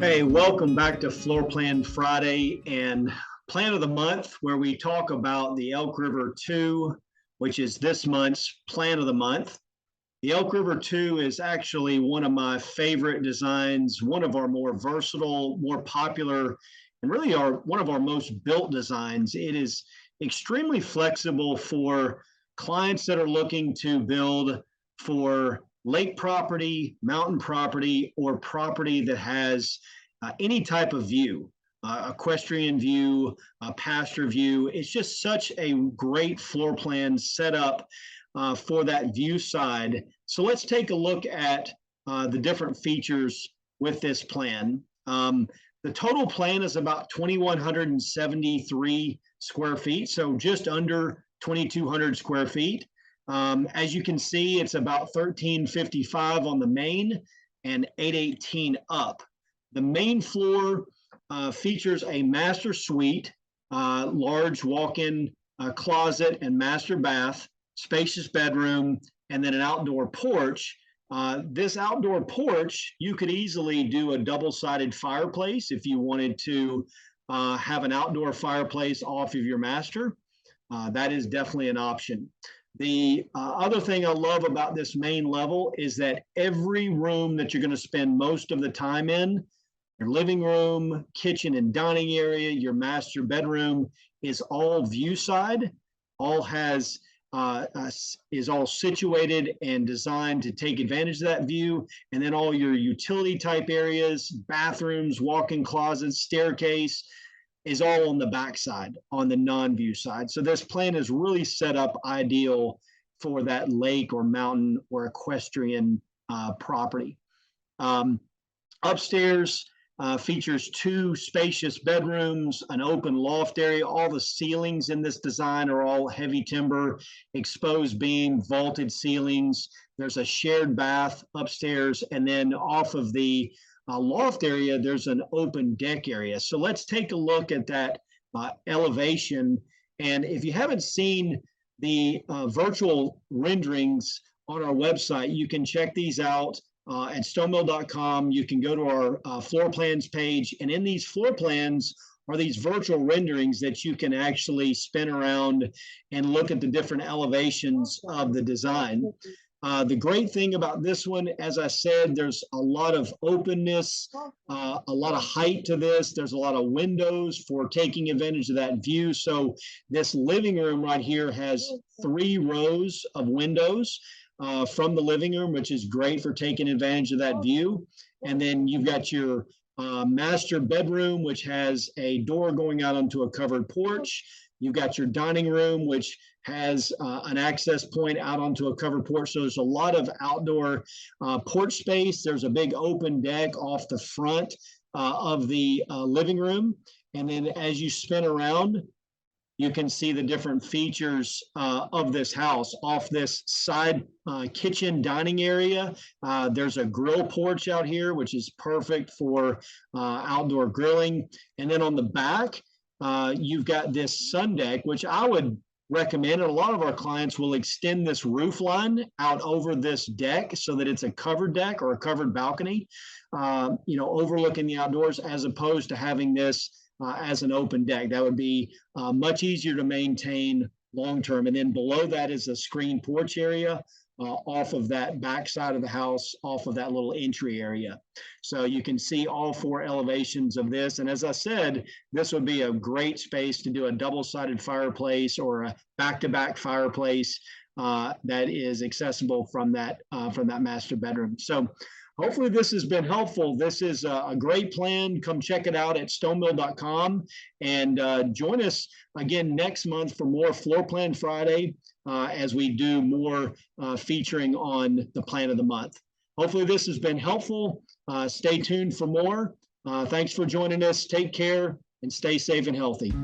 Hey, welcome back to Floor Plan Friday and Plan of the Month, where we talk about the Elk River 2, which is this month's Plan of the Month. The Elk River 2 is actually one of my favorite designs, one of our more versatile, more popular, and really one of our most built designs. It is extremely flexible for clients that are looking to build for lake property, mountain property, or property that has any type of view, equestrian view, pasture view. It's just such a great floor plan setup for that view side. So let's take a look at the different features with this plan. The total plan is about 2,173 square feet, so just under 2,200 square feet. As you can see, it's about 1,355 on the main and 818 up. The main floor features a master suite, large walk-in closet and master bath, spacious bedroom, and then an outdoor porch. This outdoor porch, you could easily do a double-sided fireplace if you wanted to have an outdoor fireplace off of your master. That is definitely an option. The other thing I love about this main level is that every room that you're going to spend most of the time in, your living room, kitchen and dining area, your master bedroom, is all view side, all has is all situated and designed to take advantage of that view. And then all your utility type areas, bathrooms, walk-in closets, staircase is all on the backside, on the non-view side. So this plan is really set up ideal for that lake or mountain or equestrian property. Upstairs features two spacious bedrooms, an open loft area. All the ceilings in this design are all heavy timber, exposed beam, vaulted ceilings. There's a shared bath upstairs, and then off of the loft area, there's an open deck area. So let's take a look at that elevation. And if you haven't seen the virtual renderings on our website, you can check these out at stonemill.com. You can go to our floor plans page, and in these floor plans are these virtual renderings that you can actually spin around and look at the different elevations of the design. The great thing about this one, as I said, there's a lot of openness, a lot of height to this. There's a lot of windows for taking advantage of that view. So this living room right here has 3 rows of windows from the living room, which is great for taking advantage of that view. And then you've got your master bedroom, which has a door going out onto a covered porch. You've got your dining room, which has an access point out onto a covered porch. So there's a lot of outdoor porch space. There's a big open deck off the front of the living room. And then as you spin around, you can see the different features of this house. Off this side kitchen dining area, there's a grill porch out here, which is perfect for outdoor grilling. And then on the back, you've got this sun deck, which I would recommend. And a lot of our clients will extend this roof line out over this deck so that it's a covered deck or a covered balcony, overlooking the outdoors, as opposed to having this as an open deck. That would be much easier to maintain long-term. And then below that is a screen porch area off of that back side of the house, off of that little entry area. So you can see all 4 elevations of this. And as I said, this would be a great space to do a double-sided fireplace or a back-to-back fireplace that is accessible from that master bedroom. So hopefully this has been helpful. This is a great plan. Come check it out at stonemill.com and join us again next month for more Floor Plan Friday as we do more featuring on the plan of the month. Hopefully this has been helpful. Stay tuned for more. Thanks for joining us. Take care and stay safe and healthy.